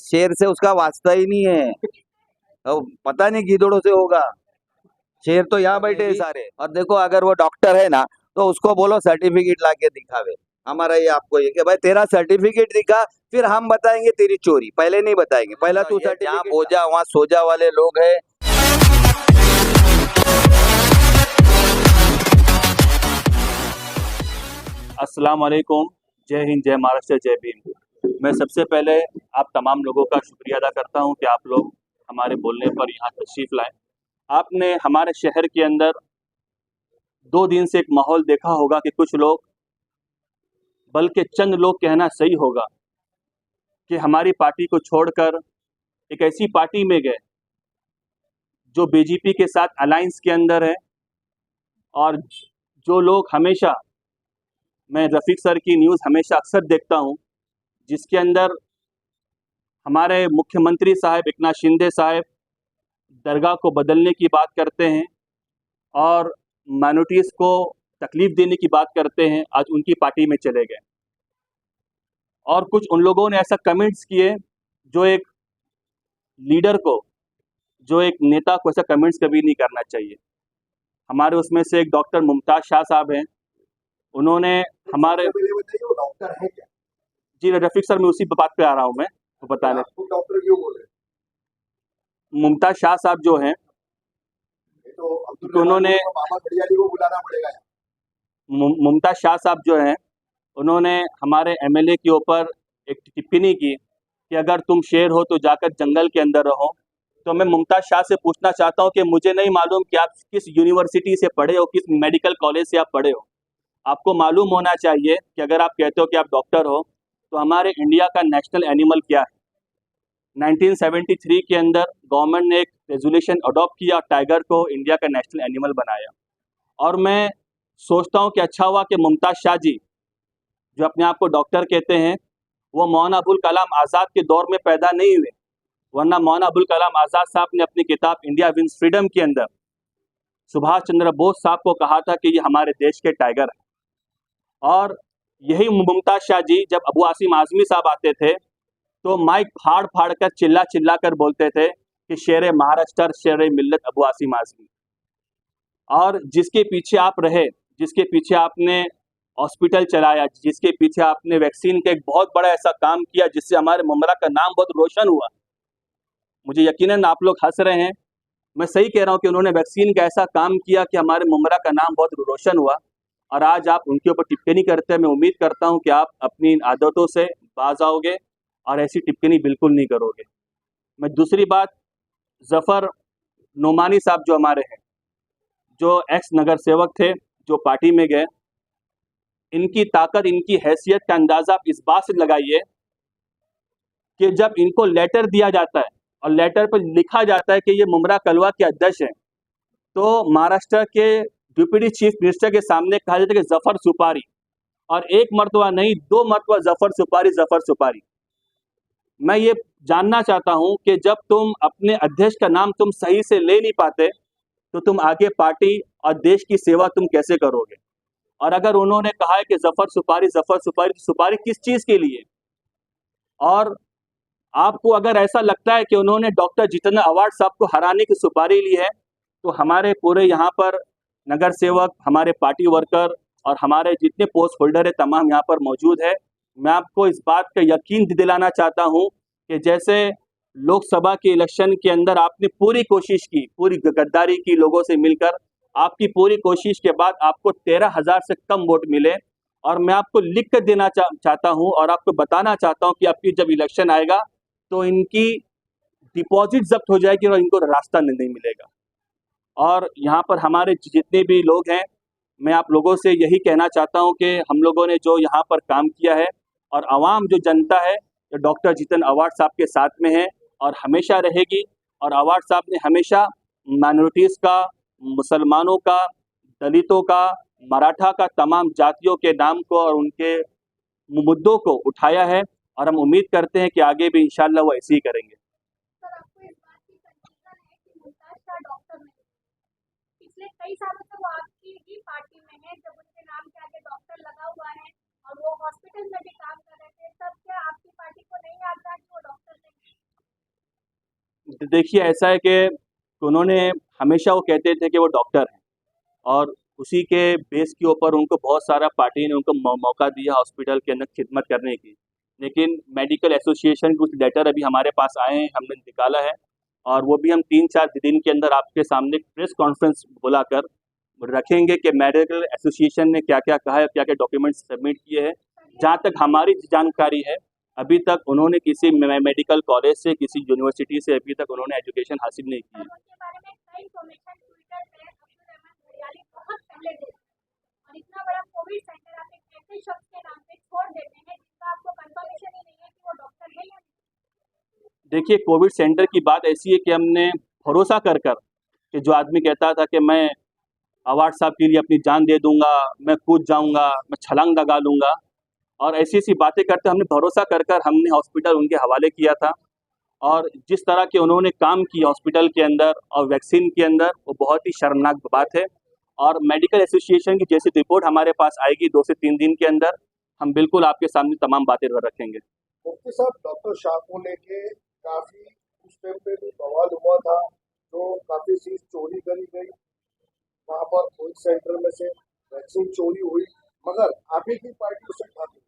शेर से उसका वास्ता ही नहीं है। अब पता नहीं गीदड़ों से होगा। शेर तो यहाँ बैठे हैं सारे। और देखो अगर वो डॉक्टर है ना, तो उसको बोलो सर्टिफिकेट लाके दिखावे। हमारा ये आपको ये कि भाई तेरा सर्टिफिकेट दिखा, फिर हम बताएंगे तेरी चोरी, पहले नहीं बताएंगे। पहला तू सर्टिफिकेट, जहाँ बोझा वहाँ सोजा वाले लोग हैं। अस्सलाम वालेकुम, जय हिंद, जय महाराष्ट्र, जय भीम। मैं सबसे पहले आप तमाम लोगों का शुक्रिया अदा करता हूं कि आप लोग हमारे बोलने पर यहाँ तशरीफ़ लाएं। आपने हमारे शहर के अंदर 2 दिन से एक माहौल देखा होगा कि कुछ लोग, बल्कि चंद लोग कहना सही होगा, कि हमारी पार्टी को छोड़कर एक ऐसी पार्टी में गए जो बीजेपी के साथ अलायंस के अंदर है। और जो लोग हमेशा, मैं रफ़ीक सर की न्यूज़ हमेशा अक्सर देखता हूँ, जिसके अंदर हमारे मुख्यमंत्री साहब एकनाथ शिंदे साहब दरगाह को बदलने की बात करते हैं और माइनॉरिटीज़ को तकलीफ़ देने की बात करते हैं, आज उनकी पार्टी में चले गए। और कुछ उन लोगों ने ऐसा कमेंट्स किए जो एक लीडर को, जो एक नेता को ऐसा कमेंट्स कभी नहीं करना चाहिए। हमारे उसमें से एक डॉक्टर मुमताज़ शाह साहब हैं, उन्होंने हमारे, डॉक्टर है क्या? जी रफ़ीक सर, मैं उसी बात पे आ रहा हूँ, मैं तो बताने। डॉक्टर क्यों बोल रहे? मुमताज़ शाह साहब जो हैं, तो उन्होंने बाबा खड़ियाली को बुलाना पड़ेगा। मुमताज़ शाह साहब जो हैं, उन्होंने हमारे एमएलए के ऊपर एक टिप्पणी की कि अगर तुम शेर हो तो जाकर जंगल के अंदर रहो। तो मैं मुमताज़ शाह से पूछना चाहता हूं कि मुझे नहीं मालूम कि आप किस यूनिवर्सिटी से पढ़े हो, किस मेडिकल कॉलेज से आप पढ़े हो। आपको मालूम होना चाहिए कि अगर आप कहते हो कि आप डॉक्टर हो, तो हमारे इंडिया का नेशनल एनिमल क्या है। 1973 के अंदर गवर्नमेंट ने एक रेजोल्यूशन अडॉप्ट किया, टाइगर को इंडिया का नेशनल एनिमल बनाया। और मैं सोचता हूं कि अच्छा हुआ कि मुमताज़ शाह जी, जो अपने आप को डॉक्टर कहते हैं, वो मौलाना अबुल कलाम आज़ाद के दौर में पैदा नहीं हुए, वरना मौलाना अबुल कलाम आज़ाद साहब ने अपनी किताब इंडिया विंस फ्रीडम के अंदर सुभाष चंद्र बोस साहब को कहा था कि ये हमारे देश के टाइगर हैं। और यही मुमताज़ शाह जी, जब अबू आसिम आज़मी साहब आते थे, तो माइक फाड़ फाड़ कर चिल्ला चिल्ला कर बोलते थे कि शेर महाराष्ट्र, शेर मिल्लत अबू आसिम आज़मी। और जिसके पीछे आप रहे, जिसके पीछे आपने हॉस्पिटल चलाया, जिसके पीछे आपने वैक्सीन का एक बहुत बड़ा ऐसा काम किया जिससे हमारे मुमरा का नाम बहुत रोशन हुआ। मुझे यकीनन आप लोग हंस रहे हैं, मैं सही कह रहा हूँ कि उन्होंने वैक्सीन का ऐसा काम किया कि हमारे मुमरा का नाम बहुत रोशन हुआ। और आज आप उनके ऊपर टिप्पणी करते हैं। मैं उम्मीद करता हूँ कि आप अपनी इन आदतों से बाज आओगे और ऐसी टिप्पणी बिल्कुल नहीं करोगे। मैं दूसरी बात, जफ़र नोमानी साहब जो हमारे हैं, जो एक्स नगर सेवक थे, जो पार्टी में गए, इनकी ताकत, इनकी हैसियत का अंदाज़ा आप इस बात से लगाइए कि जब इनको लेटर दिया जाता है और लेटर पर लिखा जाता है कि ये मुमरा कलवा के अध्यक्ष हैं, तो महाराष्ट्र के डिप्टी चीफ मिनिस्टर के सामने कहा जाता है कि जफर सुपारी, और एक मरतबा नहीं, 2 मरतबा जफर सुपारी, जफर सुपारी। मैं ये जानना चाहता हूं कि जब तुम अपने अध्यक्ष का नाम तुम सही से ले नहीं पाते, तो तुम आगे पार्टी और देश की सेवा तुम कैसे करोगे। और अगर उन्होंने कहा है कि जफर सुपारी, जफर सुपारी, तो सुपारी किस चीज़ के लिए। और आपको अगर ऐसा लगता है कि उन्होंने डॉक्टर जितेंद्र अवार्ड साहब को हराने की सुपारी ली है, तो हमारे पूरे यहाँ पर नगर सेवक, हमारे पार्टी वर्कर और हमारे जितने पोस्ट होल्डर है, तमाम यहाँ पर मौजूद है। मैं आपको इस बात का यकीन दिलाना चाहता हूँ कि जैसे लोकसभा के इलेक्शन के अंदर आपने पूरी कोशिश की, पूरी गद्दारी की लोगों से मिलकर, आपकी पूरी कोशिश के बाद आपको 13,000 से कम वोट मिले। और मैं आपको लिख कर देना चाहता हूँ और आपको बताना चाहता हूँ कि आपकी जब इलेक्शन आएगा, तो इनकी डिपॉजिट जब्त हो जाएगी और इनको रास्ता नहीं मिलेगा। और यहाँ पर हमारे जितने भी लोग हैं, मैं आप लोगों से यही कहना चाहता हूँ कि हम लोगों ने जो यहाँ पर काम किया है, और आवाम जो जनता है, जो डॉक्टर जितेंद्र अवार्ड साहब के साथ में है और हमेशा रहेगी। और अवार्ड साहब ने हमेशा माइनॉरिटीज़ का, मुसलमानों का, दलितों का, मराठा का, तमाम जातियों के नाम को और उनके मुद्दों को उठाया है। और हम उम्मीद करते हैं कि आगे भी इंशाल्लाह वो ऐसे ही करेंगे। सर, आपको इस बात की कंफ्यूजन है कि मुमताज शाह डॉक्टर नहीं, पिछले कई सालों से वो आपकी ही पार्टी में है, जब उनके नाम के आगे डॉक्टर लगा हुआ है और वो हॉस्पिटल में भी काम कर रहे थे, तब क्या आपकी पार्टी को नहीं याद था कि वो डॉक्टर नहीं है? देखिए ऐसा है कि उन्होंने हमेशा वो कहते थे कि वो डॉक्टर हैं और उसी के बेस के ऊपर उनको बहुत सारा पार्टी ने उनको मौका दिया हॉस्पिटल के अंदर खिदमत करने की। लेकिन मेडिकल एसोसिएशन के कुछ लेटर अभी हमारे पास आए हैं, हमने निकाला है और वो भी हम 3-4 दिन के अंदर आपके सामने प्रेस कॉन्फ्रेंस बुलाकर रखेंगे कि मेडिकल एसोसिएशन ने क्या क्या कहा है, क्या क्या डॉक्यूमेंट्स सबमिट किए हैं। जहाँ तक हमारी जानकारी है अभी तक उन्होंने किसी मेडिकल कॉलेज से, किसी यूनिवर्सिटी से अभी तक उन्होंने एजुकेशन हासिल नहीं की है। और उनके बारे में कई इन्फॉर्मेशन ट्विटर पे अब्दुल रहमान घड़ियाली बहुत पहले दे और इतना बड़ा कोविड सेंटर आप एक ऐसे शख्स के नाम पे छोड़ देते हैं जिसका आपको कंफर्मेशन ही नहीं है कि वो डॉक्टर है या नहीं। देखिए कोविड सेंटर की बात ऐसी है कि हमने भरोसा कर कि जो आदमी कहता था कि मैं अवार्ड साहब के लिए अपनी जान दे दूंगा, मैं कूद जाऊंगा, मैं छलांग लगा लूंगा और ऐसी ऐसी बातें करते हमने भरोसा कर हमने हॉस्पिटल उनके हवाले किया था। और जिस तरह के उन्होंने काम किया हॉस्पिटल के अंदर और वैक्सीन के अंदर, वो बहुत ही शर्मनाक बात है। और मेडिकल एसोसिएशन की जैसी रिपोर्ट हमारे पास आएगी 2 से 3 दिन के अंदर, हम बिल्कुल आपके सामने तमाम बातें रखेंगे। मुफ्ती साहब, डॉक्टर शाह को लेके काफी उस टाइम पे भी बवाल हुआ था, तो काफी चीज चोरी करी गई वहां पर कोविड सेंटर में से, वैक्सीन चोरी हुई, मगर आप ही की पार्टी उसे ठाकी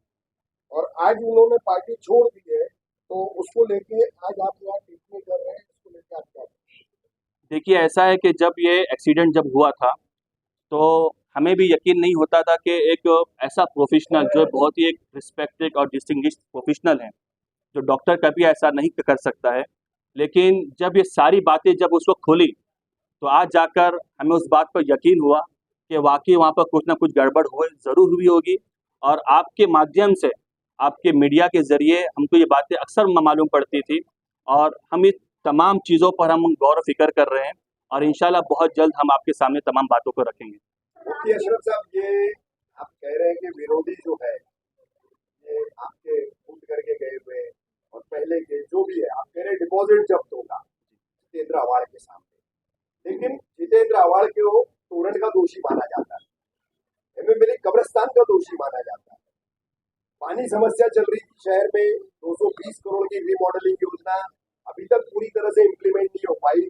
और आज उन्होंने पार्टी छोड़ दी है, तो उसको लेके आज आप यहाँ टिप्पणी कर रहे हैं, उसको लेके आप क्या कहें? देखिए ऐसा है कि जब ये एक्सीडेंट जब हुआ था तो हमें भी यकीन नहीं होता था कि एक ऐसा प्रोफेशनल जो बहुत ही एक रिस्पेक्टेड और डिस्टिंग्विश्ड प्रोफेशनल है, जो डॉक्टर कभी ऐसा नहीं कर सकता है। लेकिन जब ये सारी बातें जब उस वक्त खुली तो आज जाकर हमें उस बात पर यकीन हुआ कि वाकई वहाँ पर कुछ ना कुछ गड़बड़ ज़रूर हुई होगी। और आपके माध्यम से, आपके मीडिया के ज़रिए हमको ये बातें अक्सर मालूम पड़ती थी और हम इस तमाम चीज़ों पर हम गौर फिक्र कर रहे हैं और इंशाल्लाह बहुत जल्द हम आपके सामने तमाम बातों को रखेंगे। मुफ्ती अशरफ साहब, ये आप कह रहे हैं कि विरोधी जो है ये आपके कूद करके गए हुए और पहले के जो भी है, आप कह रहे हैं डिपॉजिट जब्त होगा जितेंद्र आवाड़ के सामने, लेकिन जितेंद्र आवाड़ को तोरण का दोषी माना जाता है, एमएमएलए कब्रिस्तान का दोषी माना जाता है। पानी समस्या चल रही थी शहर में, 220 करोड़ की रीमॉडलिंग योजना अभी तक पूरी तरह से इम्प्लीमेंट नहीं हो पाई।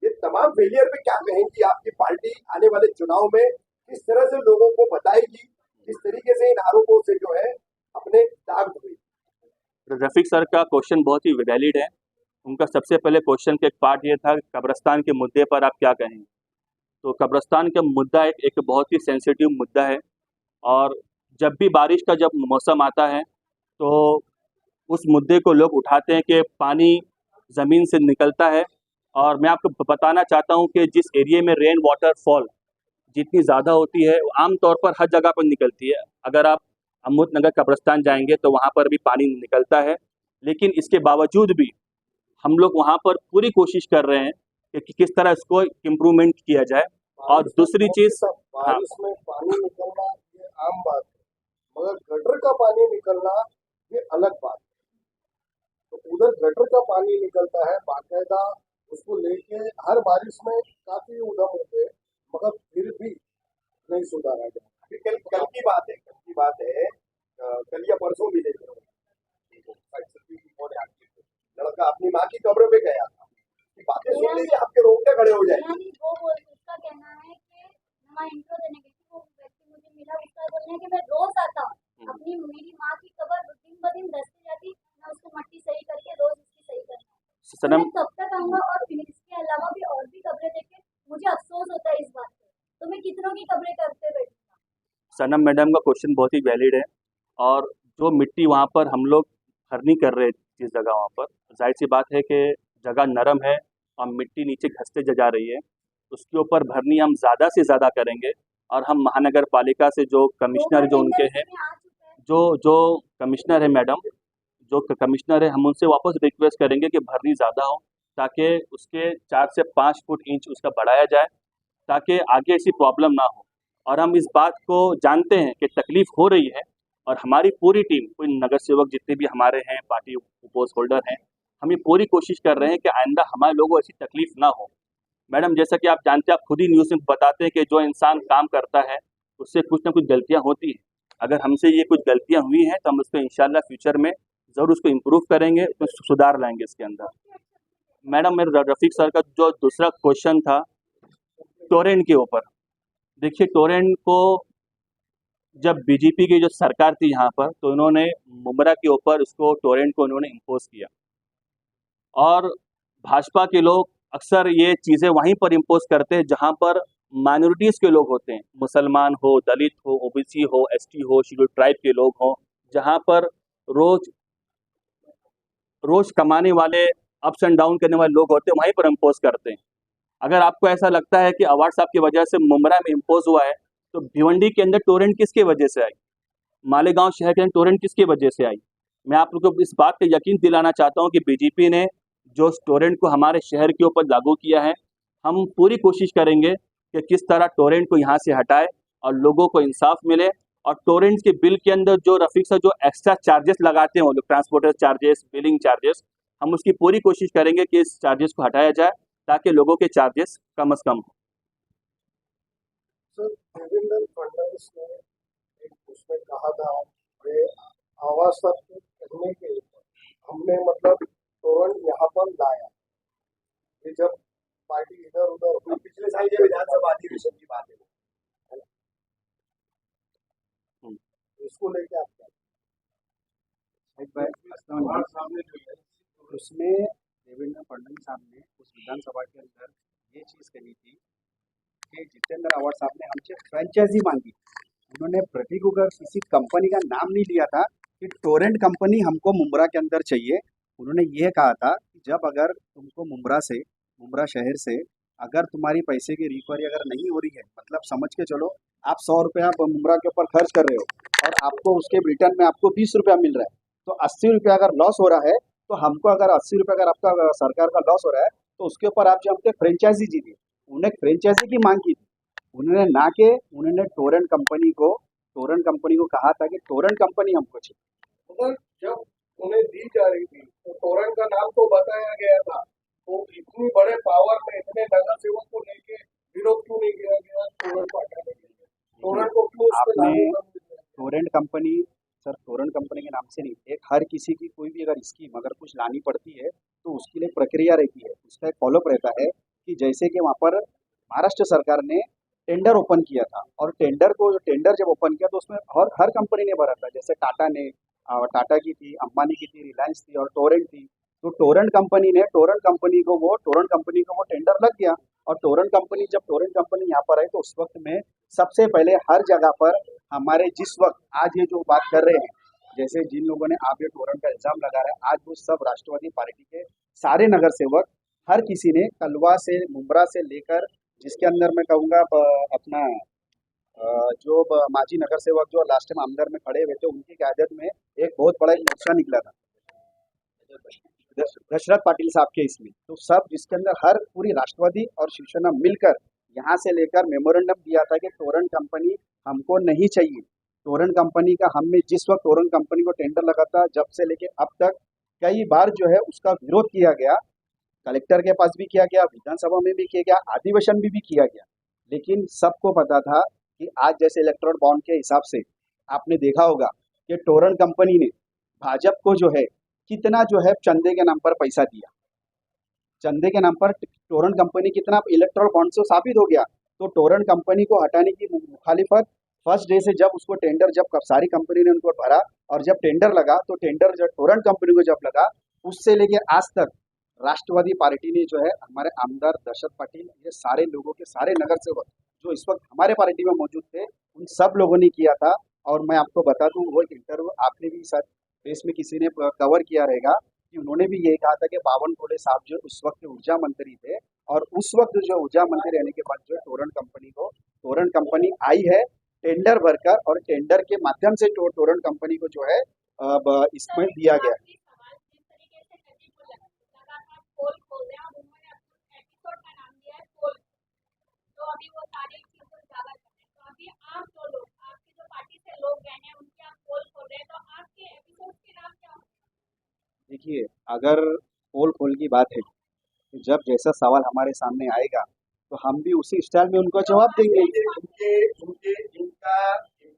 ये तमाम फेलियर पे क्या कहेंगी? आपकी पार्टी आने वाले चुनाव में किस तरह से लोगों को बताएगी, किस तरीके से इन आरोपों से जो है अपने दाग धोएगी? रफीक सर का क्वेश्चन बहुत ही वैलिड है। उनका सबसे पहले क्वेश्चन का एक पार्ट ये था कि कब्रिस्तान के मुद्दे पर आप क्या कहेंगे। तो कब्रिस्तान का मुद्दा एक बहुत ही सेंसिटिव मुद्दा है और जब भी बारिश का जब मौसम आता है तो उस मुद्दे को लोग उठाते हैं कि पानी ज़मीन से निकलता है। और मैं आपको बताना चाहता हूं कि जिस एरिया में रेन वाटर फॉल जितनी ज़्यादा होती है वो आम तौर पर हर जगह पर निकलती है। अगर आप अमूर्तनगर कब्रिस्तान जाएंगे तो वहाँ पर भी पानी निकलता है, लेकिन इसके बावजूद भी हम लोग वहाँ पर पूरी कोशिश कर रहे हैं कि किस तरह इसको इम्प्रूवमेंट किया जाए। और दूसरी चीज़, हाँ, बारिश में पानी निकलना ये आम बात है, मगर गटर का पानी निकलना ये अलग बात है। तो उधर गटर का पानी निकलता है बाकायदा, उसको लेके हर बारिश में काफी उधम होते हैं, मगर फिर भी नहीं सुधारा गया। कल की बात है, कल या परसों मिले लड़का अपनी माँ की कब्र पे गया था, ये बातें सुन लीजिए आपके रोंगटे खड़े हो जाए। उसका कहना है कि मैं इंट्रो देने गई थी, वो व्यक्ति मुझे मिला, उसका बोलना है कि मैं रोज आता हूँ अपनी मेरी माँ की कब्र दिन ब दिन धंसती जाती, मैं उसको मट्टी सही करके रोज उसकी सही करती हूँ। मैं कब तक आऊंगा? और फिर इसके अलावा भी और भी कब्रें देखे, मुझे अफसोस होता है इस बात पे, तो मैं कितनों की कब्रें करते बैठूंगा। सनम मैडम का क्वेश्चन बहुत ही वैलिड है और जो मिट्टी वहाँ पर हम लोग भरनी कर रहे थे जिस जगह, वहाँ पर जाहिर सी बात है कि जगह नरम है और मिट्टी नीचे घसते जा रही है, उसके ऊपर भरनी हम ज़्यादा से ज़्यादा करेंगे। और हम महानगर पालिका से जो कमिश्नर जो उनके हैं, जो कमिश्नर है मैडम, जो कमिश्नर है, हम उनसे वापस रिक्वेस्ट करेंगे कि भरनी ज़्यादा हो ताकि उसके 4 से 5 फुट इंच उसका बढ़ाया जाए ताकि आगे ऐसी प्रॉब्लम ना हो। और हम इस बात को जानते हैं कि तकलीफ़ हो रही है और हमारी पूरी टीम, कोई नगर सेवक जितने भी हमारे हैं, पार्टी पोस्ट होल्डर हैं, हम ये पूरी कोशिश कर रहे हैं कि आइंदा हमारे लोगों को ऐसी तकलीफ़ ना हो। मैडम जैसा कि आप जानते हैं, आप खुद ही न्यूज़ में बताते हैं कि जो इंसान काम करता है उससे कुछ ना कुछ गलतियाँ होती हैं। अगर हमसे ये कुछ गलतियाँ हुई हैं तो हम उसको इंशाल्लाह फ्यूचर में ज़रूर उसको इम्प्रूव करेंगे, तो सुधार लाएंगे इसके अंदर। मैडम मेरे रफीक सर का जो दूसरा क्वेश्चन था टोरेंट के ऊपर, देखिए टोरेंट को जब बीजेपी की जो सरकार थी यहाँ पर, तो इन्होंने मुमरा के ऊपर उसको टोरेंट को इन्होंने इम्पोज किया। और भाजपा के लोग अक्सर ये चीज़ें वहीं पर इम्पोज करते हैं जहाँ पर माइनॉरिटीज़ के लोग होते हैं, मुसलमान हो, दलित हो, ओबीसी हो, एसटी हो, शेड्यूल ट्राइब के लोग हों, जहाँ पर रोज रोज कमाने वाले, अप्स एंड डाउन करने वाले लोग होते हैं, वहीं पर इम्पोज करते हैं। अगर आपको ऐसा लगता है कि अवार्ड साहब की वजह से मुमरा में इम्पोज हुआ है, तो भिवंडी के अंदर टोरेंट किसकी वजह से आई? मालेगांव शहर के अंदर टोरेंट किसकी वजह से आई? मैं आप लोगों को इस बात का यकीन दिलाना चाहता हूँ कि बीजेपी ने जो टोरेंट को हमारे शहर के ऊपर लागू किया है, हम पूरी कोशिश करेंगे कि किस तरह टोरेंट को यहाँ से हटाए और लोगों को इंसाफ मिले। और टोरेंट के बिल के अंदर जो रफीक साहब जो एक्स्ट्रा चार्जेस लगाते हैं वो लोग, ट्रांसपोर्टर चार्जेस, बिलिंग चार्जेस, हम उसकी पूरी कोशिश करेंगे कि इस चार्जेस को हटाया जाए ताकि लोगों के चार्जेस कम से कम हो। सर, देवेंद्र फडणवीस ने एक उसमें कहा था कि आवाज तक कहने के ऊपर हमने मतलब तोरण यहाँ पर लाया। ये जब पार्टी इधर उधर हुई पिछले साल ये विधानसभा अधिवेशन की बात है, इसको लेके आप क्या? उसमें देवेंद्र फडणवीस साहब ने उस विधानसभा के अंदर ये चीज़ कही थी कि जितेंद्र आवाड साहब ने हमसे फ्रेंचाइजी मांगी। उन्होंने पर्टिकुलर किसी कंपनी का नाम नहीं लिया था कि टोरेंट कंपनी हमको मुमरा के अंदर चाहिए। उन्होंने ये कहा था कि जब अगर तुमको मुमरा शहर से अगर तुम्हारी पैसे की रिकवरी अगर नहीं हो रही है, मतलब समझ के चलो आप 100 रुपया मुमरा के ऊपर खर्च कर रहे हो और आपको उसके रिटर्न में आपको 20 रुपया मिल रहा है, तो 80 रुपया अगर लॉस हो रहा है, तो हमको अगर 80 रुपया अगर आपका सरकार का लॉस हो रहा है, तो उसके ऊपर आप जो हमसे फ्रेंचाइजी दी थी, उन्हें फ्रेंचाइजी की मांग की थी। उन्होंने ना के उन्होंने टोरेंट कंपनी को कहा था कि टोरेंट कंपनी हमको चाहिए। मगर जब उन्हें दी जा रही थी तो तोरण का नाम तो बताया गया था, तो इतनी बड़े पावर में इतने नगर सेवक को लेके विरोध क्यों नहीं किया गया तोरण को हटाने के लिए? तोरण को क्यों उस पे आपने लागू कर दिया? टोरेंट कंपनी के नाम से नहीं, एक हर किसी की कोई भी अगर स्कीम अगर कुछ लानी पड़ती है तो उसके लिए प्रक्रिया रहती है, उसका एक फॉलोअप रहता है कि जैसे कि वहाँ पर महाराष्ट्र सरकार ने टेंडर ओपन किया था और टेंडर जब ओपन किया तो उसमें हर कंपनी ने भरा था, जैसे टाटा की थी, अंबानी की थी, रिलायंस थी और टोरेंट थी। तो टोरेंट कंपनी को वो टेंडर लग गया और टोरेंट कंपनी यहाँ पर आई तो उस वक्त में सबसे पहले हर जगह पर हमारे जिस वक्त आज ये जो बात कर रहे हैं, जैसे जिन लोगों ने आप ये टोरेंट का इल्जाम लगा रहे हैं, आज वो सब राष्ट्रवादी पार्टी के सारे नगर सेवक हर किसी ने कलवा से मुमरा से लेकर, जिसके अंदर मैं कहूँगा अपना जो माजी नगर सेवक जो लास्ट टाइम अंदर में खड़े हुए थे उनकी क़यादत में एक बहुत बड़ा एक मोर्चा निकला था दशरथ पाटिल साहब के इसमें, तो सब जिसके अंदर हर पूरी राष्ट्रवादी और शिवसेना मिलकर यहाँ से लेकर मेमोरेंडम दिया था कि टोरेंट कंपनी हमको नहीं चाहिए। टोरेंट कंपनी का हमने जिस वक्त टोरेंट कंपनी को टेंडर लगा था जब से लेके अब तक कई बार जो है उसका विरोध किया गया, कलेक्टर के पास भी किया गया, विधानसभा में भी किया गया, अधिवेशन भी किया गया, लेकिन सबको पता था कि आज जैसे इलेक्ट्रल बॉन्ड के हिसाब से आपने देखा होगा कि टोरेंट कंपनी ने भाजपा को जो है कितना जो है चंदे के नाम पर पैसा दिया, चंदे के नाम पर टोरेंट कंपनी कितना इलेक्ट्रल बॉन्ड से साबित हो गया। तो टोरेंट कंपनी को हटाने की मुखालिफत फर्स्ट डे से जब उसको टेंडर जब सारी कंपनी ने उनको भरा और जब टेंडर लगा तो टेंडर जब टोरेंट कंपनी को जब लगा उससे लेके आज तक राष्ट्रवादी पार्टी ने जो है हमारे आमदार दशरथ पाटिल, ये सारे लोगों के सारे नगर सेवक जो इस वक्त हमारे पार्टी में मौजूद थे उन सब लोगों ने किया था। और मैं आपको बता दूं वो इंटरव्यू आपने भी शायद देश में किसी ने कवर किया रहेगा कि उन्होंने भी यही कहा था कि बावन टोले साहब जो उस वक्त ऊर्जा मंत्री थे और उस वक्त जो ऊर्जा मंत्री रहने के बाद जो टोरेंट कंपनी आई है टेंडर भरकर और टेंडर के माध्यम से टोरेंट कंपनी को जो है इसमें दिया गया। देखिए अगर पोल खोल की बात है तो जब जैसा सवाल हमारे सामने आएगा तो हम भी उसी स्टाइल में उनको जवाब देंगे। इनका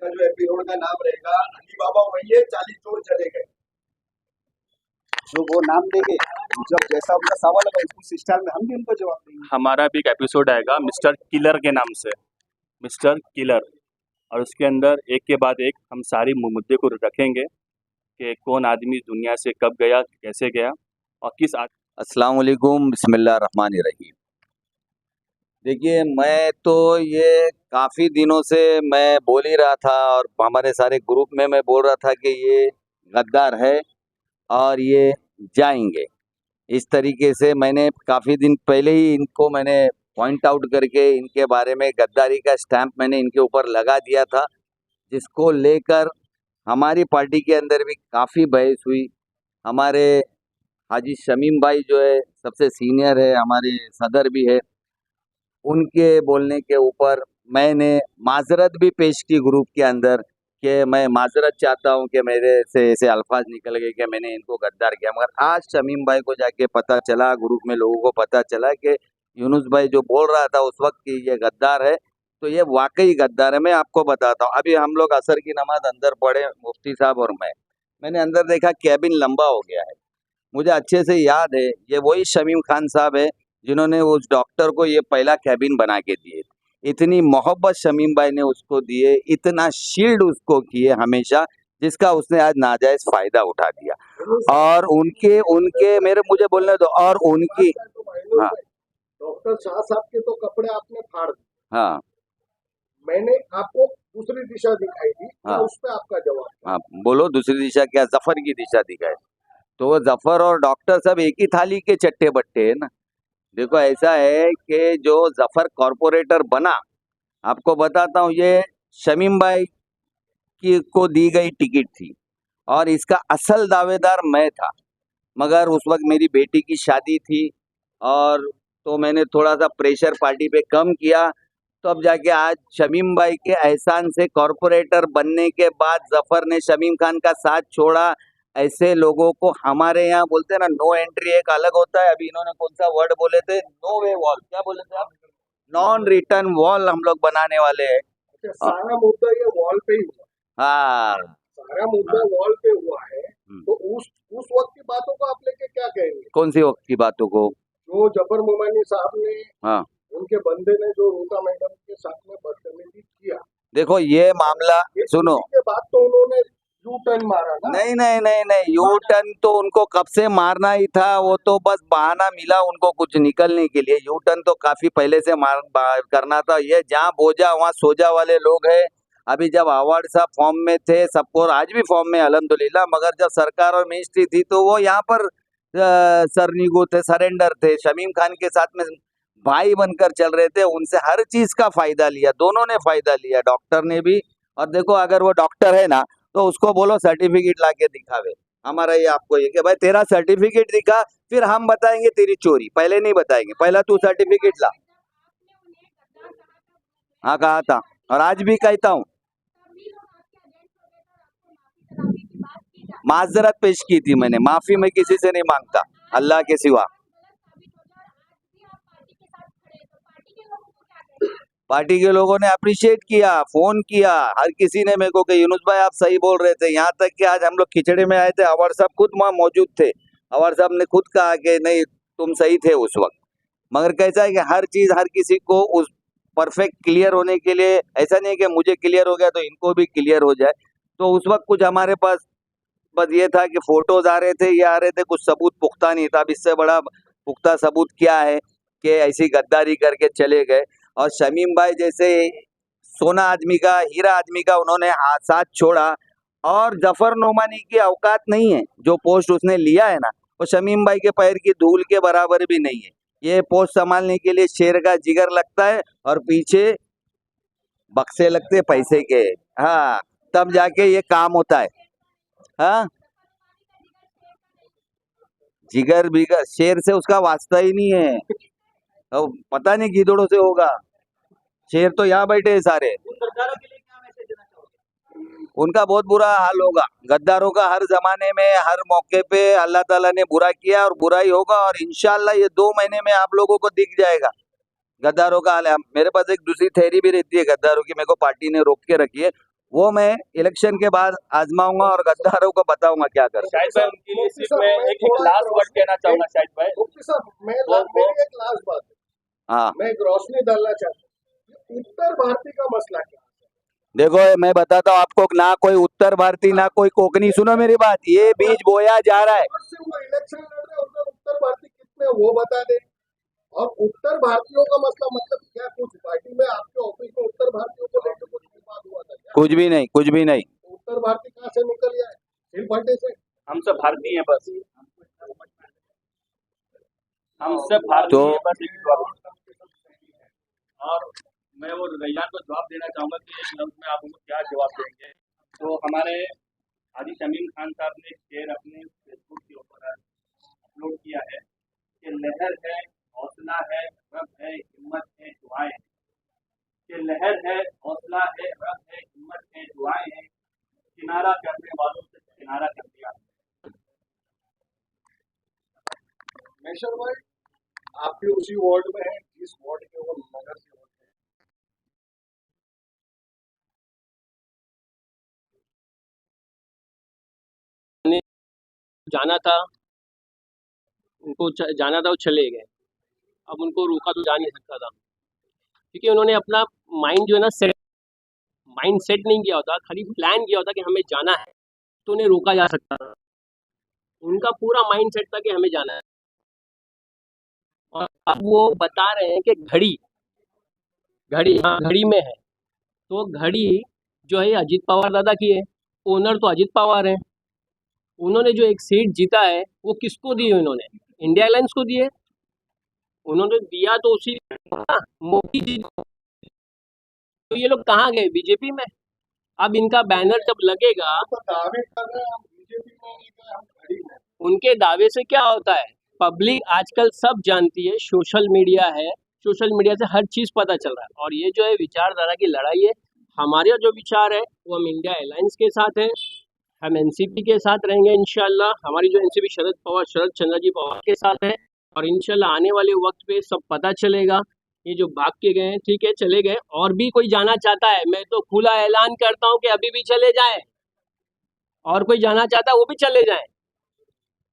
जो एपिसोड का नाम रहेगा अली बाबा वही है 40 चोर चले गए। जो वो नाम देंगे, जब जैसा उनका सवाल होगा उस स्टाइल में हम भी उनको जवाब देंगे। हमारा भी एक एपिसोड आएगा मिस्टर किलर के नाम से, मिस्टर किलर, और उसके अंदर एक के बाद एक हम सारी मुद्दे को रखेंगे कि कौन आदमी दुनिया से कब गया, कैसे गया और किस अस्सलाम वालेकुम, बिस्मिल्लाह रहमान रहीम। देखिए, मैं तो ये काफ़ी दिनों से मैं बोल ही रहा था और हमारे सारे ग्रुप में मैं बोल रहा था कि ये गद्दार है और ये जाएंगे। इस तरीके से मैंने काफ़ी दिन पहले ही इनको मैंने पॉइंट आउट करके इनके बारे में गद्दारी का स्टैंप मैंने इनके ऊपर लगा दिया था, जिसको लेकर हमारी पार्टी के अंदर भी काफ़ी बहस हुई। हमारे हाजी शमीम भाई जो है सबसे सीनियर है, हमारे सदर भी है, उनके बोलने के ऊपर मैंने माजरत भी पेश की ग्रुप के अंदर कि मैं माजरत चाहता हूं कि मेरे से ऐसे अल्फाज निकल गए कि मैंने इनको गद्दार किया। मगर आज शमीम भाई को जाके पता चला, ग्रुप में लोगों को पता चला कि यूनुस भाई जो बोल रहा था उस वक्त कि ये गद्दार है, तो ये वाकई गद्दार है। मैं आपको बताता हूँ, अभी हम लोग असर की नमाज अंदर पढ़े, मुफ्ती साहब और मैंने अंदर देखा कैबिन लंबा हो गया है। मुझे अच्छे से याद है ये वही शमीम खान साहब है जिन्होंने उस डॉक्टर को ये पहला कैबिन बना के दिए। इतनी मोहब्बत शमीम भाई ने उसको दिए, इतना शील्ड उसको किए हमेशा, जिसका उसने आज नाजायज फायदा उठा दिया। और उनके उनके मेरे मुझे बोलने दो, और उनकी हाँ डॉक्टर शाह साहब के तो कपड़े आपने फाड़ दिए, हाँ मैंने आपको दूसरी दिशा दिखाई थी, हाँ। उस पर आपका जवाब। हाँ बोलो, दूसरी दिशा क्या? जफर की दिशा दिखाए तो वो जफर और डॉक्टर सब एक ही थाली के चट्टे बट्टे है ना। देखो, ऐसा है कि जो जफर कॉरपोरेटर बना, आपको बताता हूँ, ये शमीम भाई की को दी गई टिकट थी और इसका असल दावेदार मैं था। मगर उस वक्त मेरी बेटी की शादी थी और तो मैंने थोड़ा सा प्रेशर पार्टी पे कम किया, तो अब जाके आज शमीम भाई के एहसान से कॉरपोरेटर बनने के बाद जफर ने शमीम खान का साथ छोड़ा। ऐसे लोगों को हमारे यहाँ बोलते हैं ना, नो एंट्री एक अलग होता है। अभी इन्होंने कौन सा वर्ड बोले थे? नो वे वॉल, क्या बोले थे आप? नॉन रिटर्न वॉल हम लोग बनाने वाले हैं। अच्छा, सारा मुद्दा ये वॉल पे ही हुआ, हाँ सारा मुद्दा वॉल पे हुआ है, तो उस वक्त की बातों को आप लेके क्या कहेंगे? कौन सी वक्त की बातों को? जो जफर मोमानी साहब ने, हाँ उनके बंदे ने जो रूता मैडम के साथ में बदतमीजी किया, देखो, ये मामला सुनो। के बाद तो उन्होंने यू टर्न मारा ना। नहीं नहीं नहीं नहीं, यू टर्न तो उनको कब से मारना ही था, वो तो बस बहाना मिला उनको कुछ निकलने के लिए। यू टर्न तो काफी पहले से करना था। ये जहाँ बोझा वहाँ सोजा वाले लोग हैं। अभी जब अवार्ड साहब फॉर्म में थे, सबको आज भी फॉर्म में अल्हम्दुलिल्लाह, मगर जब सरकार और मिनिस्ट्री थी तो वो यहाँ पर सरनीगो थे, सरेंडर थे, शमीम खान के साथ में भाई बनकर चल रहे थे। उनसे हर चीज का फायदा लिया, दोनों ने फायदा लिया, डॉक्टर ने भी। और देखो, अगर वो डॉक्टर है ना तो उसको बोलो सर्टिफिकेट ला के दिखावे। हमारा ये आपको ये कि भाई तेरा सर्टिफिकेट दिखा, फिर हम बताएंगे तेरी चोरी, पहले नहीं बताएंगे, पहला तू सर्टिफिकेट ला। हाँ कहा था और आज भी कहता हूँ, माजरत पेश की थी मैंने, माफी मैं किसी से नहीं मांगता अल्लाह के सिवा। पार्टी के लोगों ने अप्रिशिएट किया, फोन किया, हर किसी ने मेरे को कि यूनुस भाई आप सही बोल रहे थे। यहाँ तक कि आज हम लोग खिचड़ी में आए थे, अवर साहब खुद वहाँ मौजूद थे, अवर साहब ने खुद कहा कि नहीं तुम सही थे उस वक्त। मगर कैसा है कि हर चीज हर किसी को उस परफेक्ट क्लियर होने के लिए, ऐसा नहीं है कि मुझे क्लियर हो गया तो इनको भी क्लियर हो जाए। तो उस वक्त कुछ हमारे पास बस ये था कि फोटोज आ रहे थे, ये आ रहे थे, कुछ सबूत पुख्ता नहीं था। अब इससे बड़ा पुख्ता सबूत क्या है कि ऐसी गद्दारी करके चले गए। और शमीम भाई जैसे सोना आदमी का, हीरा आदमी का उन्होंने साथ छोड़ा। और जफर नोमानी की औकात नहीं है, जो पोस्ट उसने लिया है ना, वो शमीम भाई के पैर की धूल के बराबर भी नहीं है। ये पोस्ट संभालने के लिए शेर का जिगर लगता है और पीछे बक्से लगते पैसे के। हाँ, तब जाके ये काम होता है। हाँ, जिगर बिगर शेर से उसका वास्ता ही नहीं है। तो पता नहीं गिदड़ों से होगा। शेर तो यहाँ बैठे हैं सारे। उनका बहुत बुरा हाल होगा। गद्दारों का हर जमाने में हर मौके पे अल्लाह ताला ने बुरा किया और बुरा ही होगा। और इंशाल्लाह ये 2 महीने में आप लोगों को दिख जाएगा गद्दारों का हाल है। मेरे पास एक दूसरी थ्योरी भी रहती है गद्दारों की, मेरे को पार्टी ने रोक के रखी है। वो मैं इलेक्शन के बाद आजमाऊंगा और गद्दारों को बताऊंगा क्या कर शाहिद भाई उनके लिए सिर्फ मैं एक लास्ट वर्ड कहना चाहूंगा शाहिद भाई। मुफ्ती साहब वो- मेरी एक लास्ट बात है, हाँ मैं एक रोशनी डालना चाहता हूँ। उत्तर भारतीय का मसला क्या है? देखो मैं बताता हूँ आपको, ना कोई उत्तर भारतीय ना कोई कोंकणी, सुनो मेरी बात, ये बीज बोया जा रहा है। और से वो इलेक्शन लड़ रहे हैं, उसमें उत्तर भारतीय कितने वो बता दे। और उत्तर भारतीयों का मसला मतलब क्या, कुछ पार्टी में आपके ऑफिस में उत्तर भारतीयों को लेकर कुछ विवाद हुआ था क्या? कुछ भी नहीं, कुछ भी नहीं। उत्तर भारतीय कहाँ से निकल गया है? सिर्फ भट्टे से। हम सब भारतीय हैं बस, हम सब भारतीय तो- हैं बस एक जवाब। और मैं वो रैयान को जवाब देना चाहूंगा कि एक लफ्ज में आप उनको क्या जवाब देंगे। तो हमारे हाजी शमीम खान साहब ने एक शेर अपने फेसबुक के ऊपर अपलोड किया है कि लहर है, हौसला है, रब है, हिम्मत है, दुआएं हैं। कि लहर है, हौसला है, रब है, हिम्मत है, दुआएं हैं। किनारा करने वालों से किनारा कर दिया। मेशर भाई, आप भी उसी वार्ड में हैं जिस वार्ड के वो नगर से होते हैं। जाना था, उनको जाना था, वो चले गए। अब उनको रोका तो जा नहीं सकता था, क्योंकि उन्होंने अपना माइंड जो है ना माइंड सेट नहीं किया होता, खाली प्लान किया होता कि हमें जाना है, तो उन्हें रोका जा सकता था। उनका पूरा माइंड सेट था कि हमें जाना है। और अब वो बता रहे हैं कि घड़ी घड़ी हाँ घड़ी में है, तो घड़ी जो है अजीत पवार दादा की है, ओनर तो अजीत पवार है। उन्होंने जो एक सीट जीता है वो किसको दी है? उन्होंने इंडिया अलायंस को दी है। उन्होंने दिया तो उसी मोदी जी को। तो ये लोग कहाँ गए? बीजेपी में। अब इनका बैनर जब लगेगा, तो दावे कर रहे हैं हम बीजेपी में नहीं गए, हम खड़ी में। उनके दावे से क्या होता है? पब्लिक आजकल सब जानती है, सोशल मीडिया है, सोशल मीडिया से हर चीज पता चल रहा है। और ये जो है विचारधारा की लड़ाई है। हमारे जो विचार है वो हम इंडिया अलायंस के साथ है, हम एनसीपी के साथ रहेंगे इंशाल्लाह। हमारी जो एनसीपी शरद चंद्र जी पवार के साथ है। और इंशाल्लाह आने वाले वक्त पे सब पता चलेगा। ये जो भाग के गए हैं, ठीक है, चले गए। और भी कोई जाना चाहता है, मैं तो खुला ऐलान करता हूँ कि अभी भी चले जाएं। और कोई जाना चाहता है वो भी चले जाएं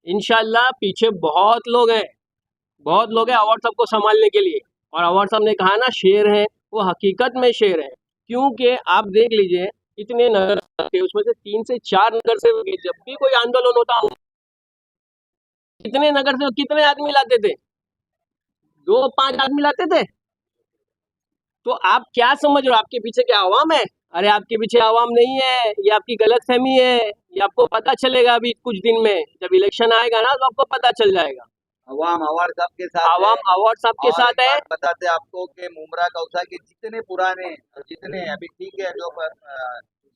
इंशाल्लाह। पीछे बहुत लोग हैं, बहुत लोग हैं अवार्ड साहब को संभालने के लिए। और अवार्ड साहब ने कहा ना शेर हैं, वो हकीकत में शेर हैं। क्योंकि आप देख लीजिए, इतने नगर थे, उसमें से 3 से 4 नगर से जब भी कोई आंदोलन होता, कितने नगर से कितने आदमी लाते थे? 2-5 आदमी लाते थे। तो आप क्या समझ रहे हो? आपके पीछे क्या आवाम है? अरे आपके पीछे आवाम नहीं है, ये आपकी गलतफहमी है। ये आपको पता चलेगा अभी कुछ दिन में, जब इलेक्शन आएगा ना तो आपको पता चल जाएगा। अवाम अवार्ड साहब के साथ आवाम है। अवार्ड साहब के और साथ एक है। बात बताते आपको कि मुमरा कौसा के जितने पुराने, जितने अभी ठीक है, जो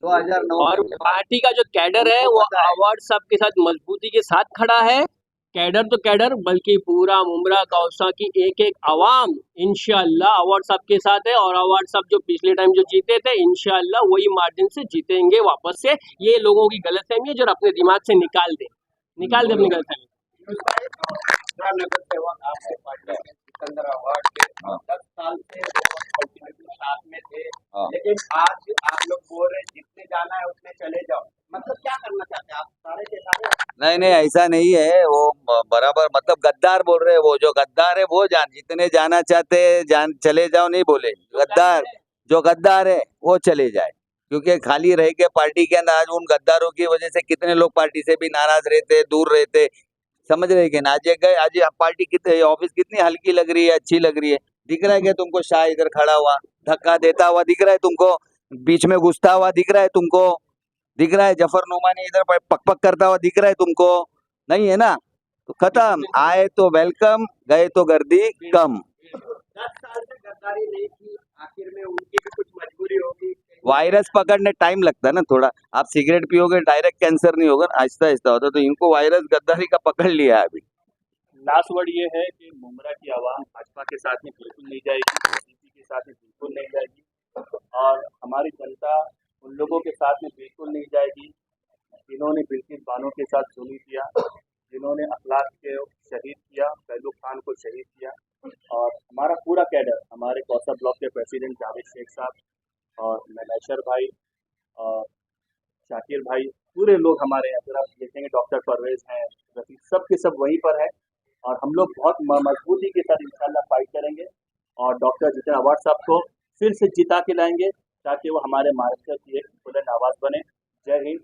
2009 और के बाद पार्टी का जो कैडर है उनको वो पता है। अवार्ड साहब के साथ मजबूती के साथ खड़ा है। कैडर तो कैडर, बल्कि पूरा मुमरा कौसा की एक एक अवाम इंशाल्लाह अवार्ड साहब के साथ है। और अवार्ड साहब जो पिछले टाइम जो जीते थे, इंशाल्लाह वही मार्जिन से जीतेंगे वापस से। ये लोगों की गलतफहमी है जो अपने दिमाग से निकाल दे अपनी गलतफहमी। नगर सेवक आपके पार्टी के सिकंदर अवार्ड के 10 साल से साथ में थे, हाँ। लेकिन आज आप लोग बोल रहे हैं जितने जाना है उतने चले जाओ। मतलब क्या करना चाहते हैं आप? सारे के सारे नहीं नहीं ऐसा नहीं है, वो बराबर मतलब गद्दार बोल रहे हैं। वो जो गद्दार है वो जितने जाना चाहते हैं चले जाओ नहीं बोले। गद्दार जो गद्दार है वो चले जाए, क्योंकि खाली रह के पार्टी के अंदर आज उन गद्दारों की वजह से कितने लोग पार्टी से भी नाराज रहते, दूर रहते, समझ रहे कि ना। आज ये गए, आज ये पार्टी कितने, ऑफिस कितनी हल्की लग रही है, अच्छी लग रही है। दिख रहा है कि तुमको शाह इधर खड़ा हुआ धक्का देता हुआ दिख रहा है तुमको, बीच में घुसता हुआ दिख रहा है तुमको, दिख रहा है जफर नोमानी इधर पक पक करता हुआ दिख रहा है तुमको? नहीं है ना। तो खत्म, आए तो वेलकम, गए तो गर्दी कम। 10 साल से गद्दारी नहीं की, आखिर में उनकी भी कुछ मजबूरी होगी। वायरस पकड़ने टाइम लगता है ना थोड़ा। आप सिगरेट पियोगे डायरेक्ट कैंसर नहीं होगा, आहिस्ता आहिस्ता होता। तो इनको वायरस गद्दारी का पकड़ लिया है अभी। लास्ट वर्ड ये है कि मुमरा की आवाम भाजपा के साथ में बिल्कुल नहीं जाएगी, बीजेपी के साथ में बिल्कुल नहीं जाएगी। और हमारी जनता उन लोगों के साथ में बिल्कुल नहीं जाएगी जिन्होंने बिल्किस बानो के साथ जुल्म किया, जिन्होंने अखलाक के शहीद किया, पहलू खान को शहीद किया। और हमारा पूरा कैडर, हमारे कौसा ब्लॉक के प्रेसिडेंट जावेद शेख साहब और मैनेशर भाई शाकिर भाई, पूरे लोग हमारे यहाँ पर आप देखेंगे, डॉक्टर परवेज हैं, रफीक, सब के सब वहीं पर हैं। और हम लोग बहुत मजबूती के साथ इंशाल्लाह फाइट करेंगे और डॉक्टर जितेंद्र अवार्ड साहब को फिर से जिता के लाएंगे ताकि वो हमारे महाराष्ट्र की एक बुलंद आवाज़ बने। जय हिंद।